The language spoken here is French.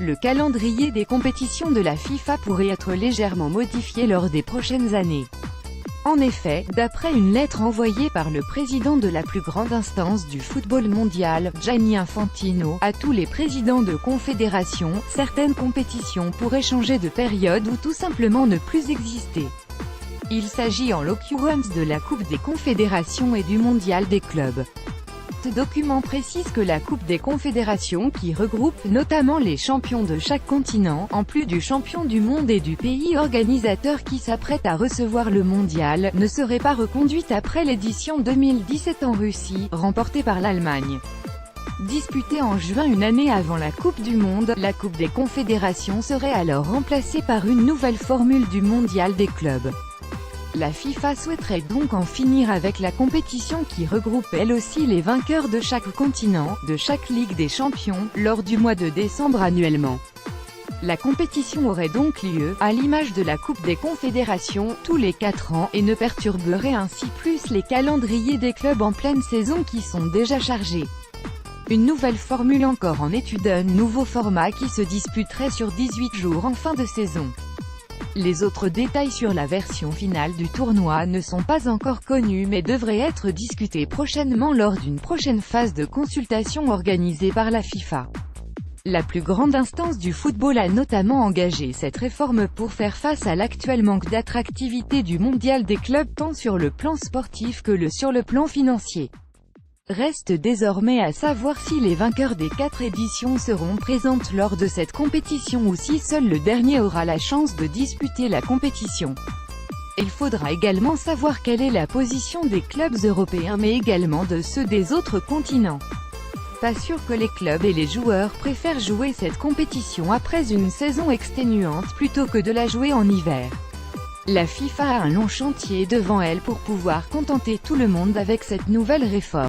Le calendrier des compétitions de la FIFA pourrait être légèrement modifié lors des prochaines années. En effet, d'après une lettre envoyée par le président de la plus grande instance du football mondial, Gianni Infantino, à tous les présidents de confédérations, certaines compétitions pourraient changer de période ou tout simplement ne plus exister. Il s'agit en l'occurrence de la Coupe des Confédérations et du Mondial des clubs. Ce document précise que la Coupe des Confédérations, qui regroupe notamment les champions de chaque continent, en plus du champion du monde et du pays organisateur qui s'apprête à recevoir le mondial, ne serait pas reconduite après l'édition 2017 en Russie, remportée par l'Allemagne. Disputée en juin une année avant la Coupe du Monde, la Coupe des Confédérations serait alors remplacée par une nouvelle formule du mondial des clubs. La FIFA souhaiterait donc en finir avec la compétition qui regroupe elle aussi les vainqueurs de chaque continent, de chaque Ligue des Champions, lors du mois de décembre annuellement. La compétition aurait donc lieu, à l'image de la Coupe des Confédérations, tous les 4 ans, et ne perturberait ainsi plus les calendriers des clubs en pleine saison qui sont déjà chargés. Une nouvelle formule encore en étude, un nouveau format qui se disputerait sur 18 jours en fin de saison. Les autres détails sur la version finale du tournoi ne sont pas encore connus mais devraient être discutés prochainement lors d'une prochaine phase de consultation organisée par la FIFA. La plus grande instance du football a notamment engagé cette réforme pour faire face à l'actuel manque d'attractivité du mondial des clubs tant sur le plan sportif que sur le plan financier. Reste désormais à savoir si les vainqueurs des 4 éditions seront présentes lors de cette compétition ou si seul le dernier aura la chance de disputer la compétition. Il faudra également savoir quelle est la position des clubs européens mais également de ceux des autres continents. Pas sûr que les clubs et les joueurs préfèrent jouer cette compétition après une saison exténuante plutôt que de la jouer en hiver. La FIFA a un long chantier devant elle pour pouvoir contenter tout le monde avec cette nouvelle réforme.